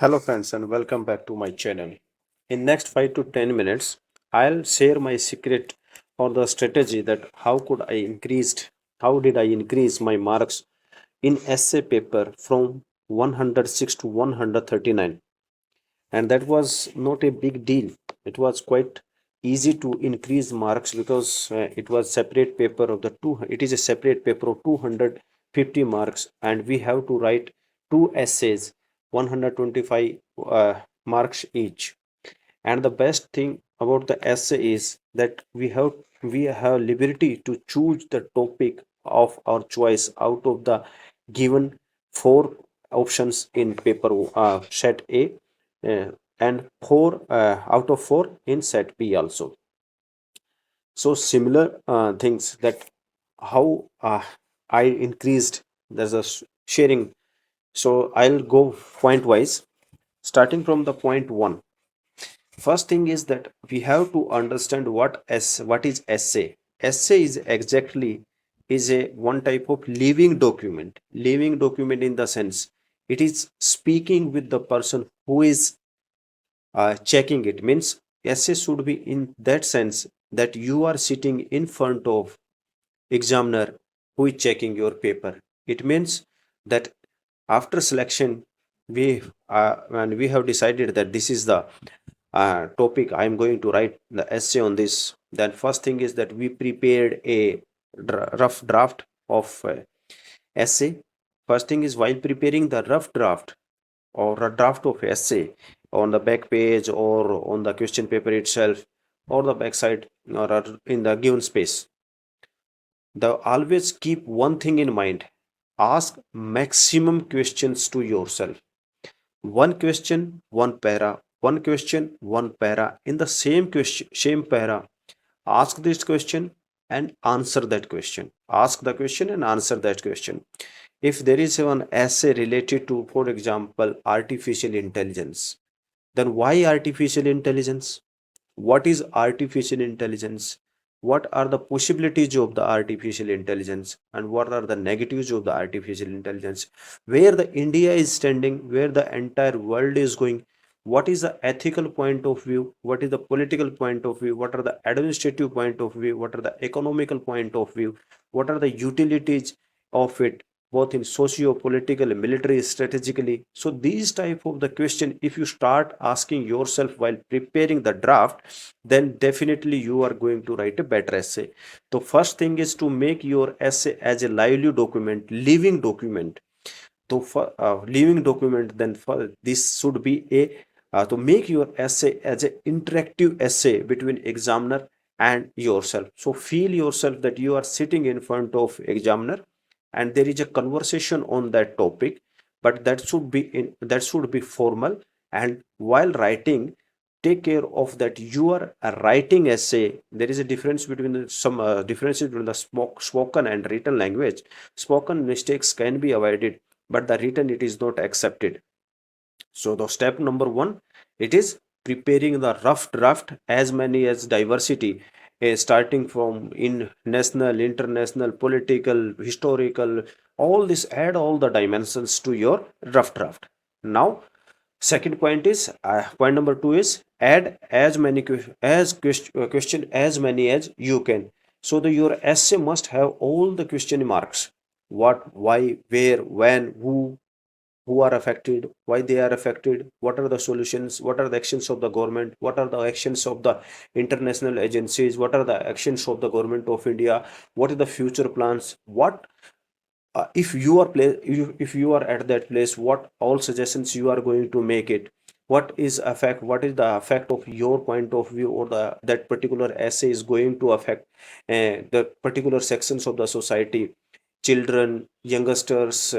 Hello friends and welcome back to my channel. In next 5 to 10 minutes, I'll share my secret or the strategy that how did I increase my marks in essay paper from 106 to 139. And that was not a big deal. It was quite easy to increase marks because it was separate paper of the two it is a separate paper of 250 marks, and we have to write two essays, 125 marks each. And the best thing about the essay is that we have liberty to choose the topic of our choice out of the given four options in paper set A, uh, and four out of four in set B also. So similar things that how I increased there's a sharing. So I'll go point wise, starting from the point one. First thing is that we have to understand what is essay. Essay is exactly is a one type of living document. Living document in the sense it is speaking with the person who is checking it. Means essay should be in that sense that you are sitting in front of examiner who is checking your paper. It means that after selection we and we have decided that this is the topic I am going to write the essay on this. Then first thing is that we prepared a rough draft of essay. First thing is, while preparing the rough draft or a draft of essay on the back page or on the question paper itself or the back side or in the given space, the always keep one thing in mind: ask maximum questions to yourself. One question, one para, one question, one para. In the same question, same para, ask this question and answer that question. Ask the question and answer that question. If there is an essay related to, for example, artificial intelligence, then why artificial intelligence? What is artificial intelligence? What are the possibilities of the artificial intelligence, and what are the negatives of the artificial intelligence? Where the India is standing, where the entire world is going, what is the ethical point of view, what is the political point of view, what are the administrative point of view, what are the economical point of view, what are the utilities of it, both in socio-political, military, strategically. So these type of the question, if you start asking yourself while preparing the draft, then definitely you are going to write a better essay. The first thing is to make your essay as a lively document, living document. So for living document, then for this should be a to make your essay as an interactive essay between examiner and yourself. So feel yourself that you are sitting in front of examiner and there is a conversation on that topic, but that should be formal. And while writing, take care of that you are writing essay. There is a difference between some differences between the spoken and written language. Spoken mistakes can be avoided, but the written it is not accepted. So the step number one, it is preparing the rough draft as many as diversity, starting from in national, international, political, historical, all this, add all the dimensions to your rough draft. Now second point is point number two is add as many question as many as you can. So the your essay must have all the question marks: what, why, where, when, who are affected, why they are affected, what are the solutions, what are the actions of the government, what are the actions of the international agencies, what are the actions of the government of India, what are the future plans, what if you are if you are at that place, what all suggestions you are going to make it, what is the effect of your point of view, or the that particular essay is going to affect the particular sections of the society: children, youngsters,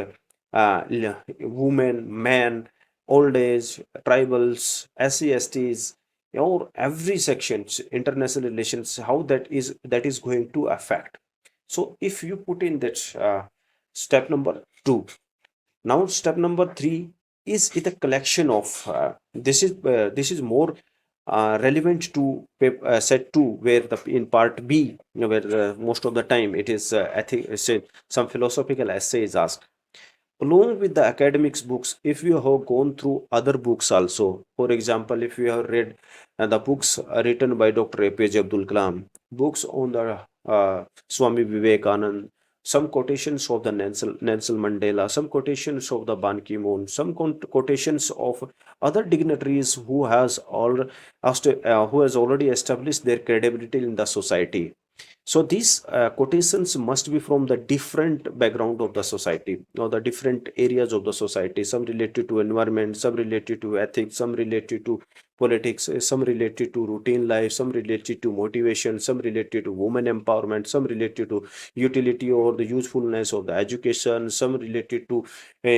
women, men, old age, tribals, SC STs, or every section, international relations, how that is going to affect. So if you put in that step number two. Now step number three is it a collection of this is more relevant to set 2, where the in part B, where most of the time it is say some philosophical essay is asked. along with the academics books, if you have gone through other books also, for example, if you have read the books written by Dr. APJ Abdul Kalam, books on the Swami Vivekanand, some quotations of the Nelson Mandela, some quotations of the Ban Ki-moon, some quotations of other dignitaries who has already established their credibility in the society. So these quotations must be from the different background of the society, or the different areas of the society. Some related to environment, some related to ethics, some related to politics, some related to routine life, some related to motivation, some related to women empowerment, some related to utility or the usefulness of the education, some related to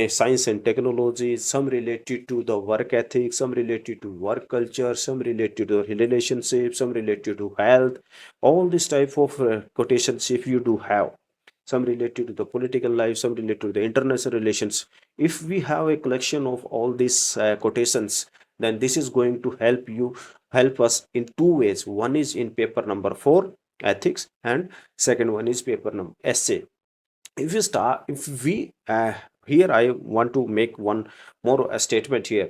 science and technology, some related to the work ethics, some related to work culture, some related to relationships, some related to health. All this type of quotations, if you do have some related to the political life, some related to the international relations, if we have a collection of all these quotations, then this is going to help us in two ways. One is in paper number 4, ethics, and second one is paper number essay. If we here I want to make one more statement here.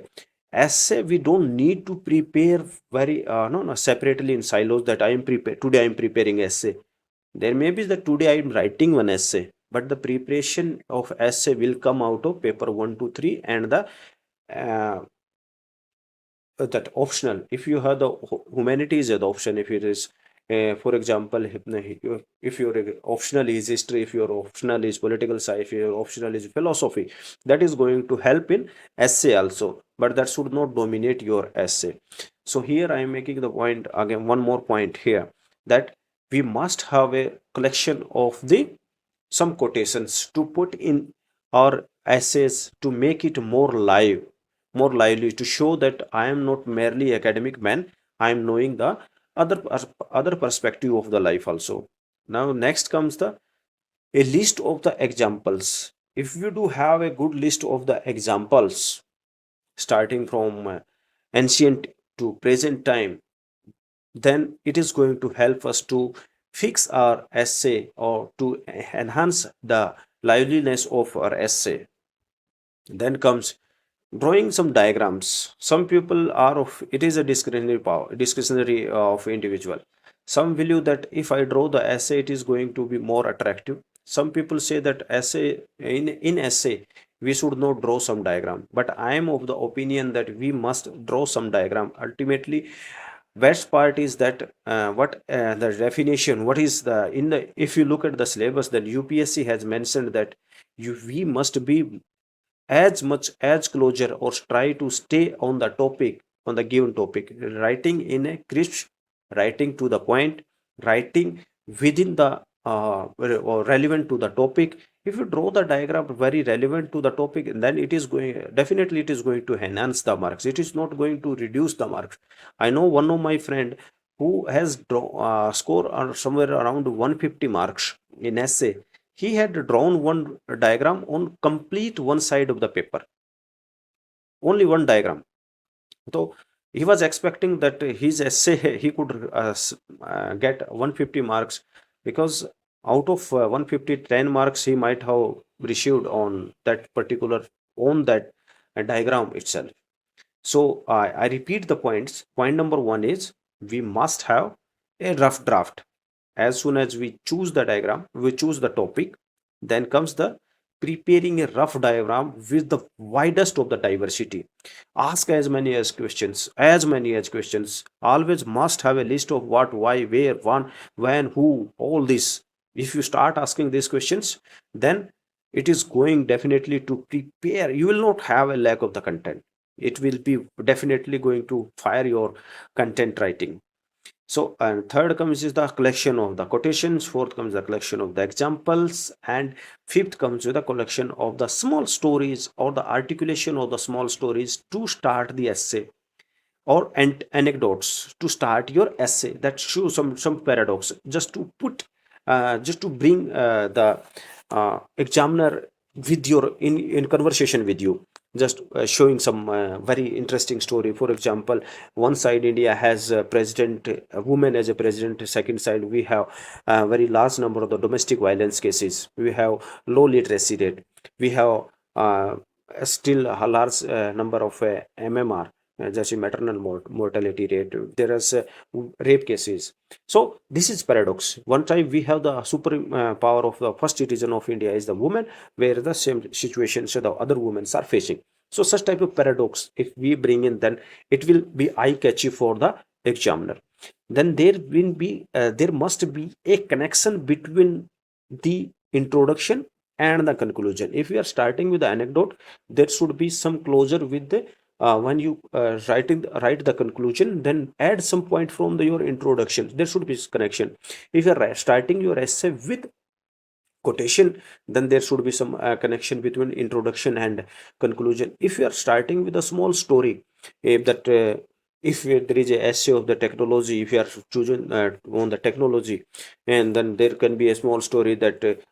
Essay, we don't need to prepare very no separately in silos, that I am prepared today, I am preparing essay. There may be that today I am writing one essay, but the preparation of essay will come out of paper 1 to 3 and the uh, that optional. If you have the humanities as the option, if it is for example, if your optional is history, if your optional is political science, if your optional is philosophy, that is going to help in essay also, but that should not dominate your essay. So here I am making the point again, one more point here, that we must have a collection of the some quotations to put in our essays, to make it more lively, to show that I am not merely academic man, I am knowing the other perspective of the life also. Now next comes the a list of the examples. If you do have a good list of the examples starting from ancient to present time, then it is going to help us to fix our essay or to enhance the liveliness of our essay. Then comes drawing some diagrams. Some people are of it is a discretionary power, discretionary of individual. Some believe that if I draw the essay, it is going to be more attractive. Some people say that essay in essay we should not draw some diagram, but I am of the opinion that we must draw some diagram. Ultimately, best part is that what the definition, what is the in the if you look at the syllabus, then UPSC has mentioned that we must be as much as closure or try to stay on the topic, on the given topic, writing in a crisp, writing to the point, writing within the or relevant to the topic. If you draw the diagram very relevant to the topic, then it is going, definitely it is going to enhance the marks, it is not going to reduce the marks. I know one of my friend who has score somewhere around 150 marks in essay. He had drawn one diagram on complete one side of the paper, only one diagram. So he was expecting that his essay he could get 150 marks, because out of 150, 10 marks he might have received on that particular, on that diagram itself. So I repeat the points. Point number 1 is we must have a rough draft. As soon as we choose the diagram, we choose the topic, then comes the preparing a rough diagram with the widest of the diversity. Ask as many as questions. Always must have a list of what, why, where, when, who, all this. If you start asking these questions, then it is going definitely to prepare. You will not have a lack of the content. It will be definitely going to fire your content writing. So, and third comes is the collection of the quotations, fourth comes the collection of the examples, and fifth comes with the collection of the small stories or the articulation of the small stories to start the essay, or anecdotes to start your essay that show some paradox, just to put just to bring the examiner with your in conversation with you, just showing some very interesting story. For example, one side India has a president, a woman as a president, second side we have a very large number of the domestic violence cases, we have low literacy rate, we have uh, still a large number of MMR, just maternal mortality rate. There is rape cases. So this is paradox. One time we have the supreme power of the first citizen of India is the woman, where the same situations the other women are facing. So such type of paradox, if we bring in, then it will be eye catchy for the examiner. Then there must be a connection between the introduction and the conclusion. If we are starting with the anecdote, there should be some closure with the when you write the conclusion, then add some point from your introduction. There should be connection. If you are starting your essay with quotation, then there should be some connection between introduction and conclusion. If you are starting with a small story, that if there is a essay of the technology, if you are choosing on the technology, and then there can be a small story that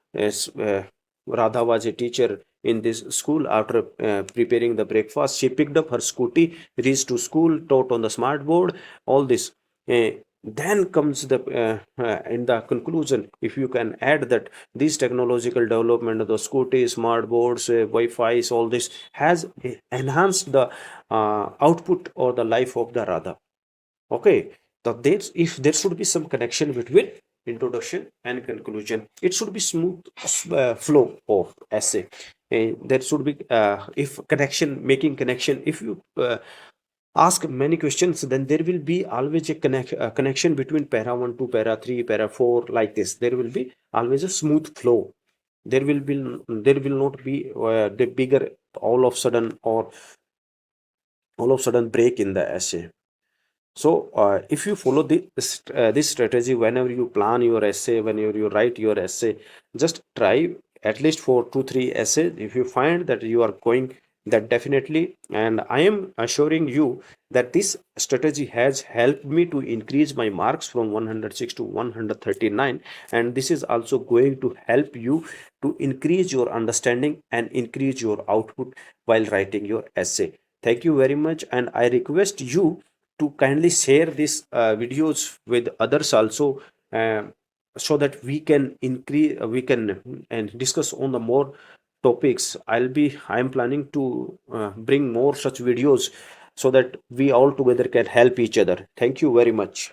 Radha was a teacher in this school. After preparing the breakfast, she picked up her scooty, reached to school, taught on the smart board, all this. Then comes the in the conclusion, if you can add that these technological development, the scooty, smart boards, Wi-Fi, all this has enhanced the output or the life of the Radha. Okay, so there's, if there should be some connection between introduction and conclusion, it should be smooth flow of essay. There should be if connection, making connection, if you ask many questions, then there will be always a connection between para 1 to para 3, para 4, like this. There will be always a smooth flow. There will not be the bigger all of sudden, or all of sudden break in the essay. So if you follow this strategy, whenever you plan your essay, whenever you write your essay, just try at least for 2 3 essays. If you find that you are going, that definitely, and I am assuring you that this strategy has helped me to increase my marks from 106 to 139, and this is also going to help you to increase your understanding and increase your output while writing your essay. Thank you very much, and I request you to kindly share these videos with others also, so that we can increase, we can and discuss on the more topics. I'm planning to bring more such videos, so that we all together can help each other. Thank you very much.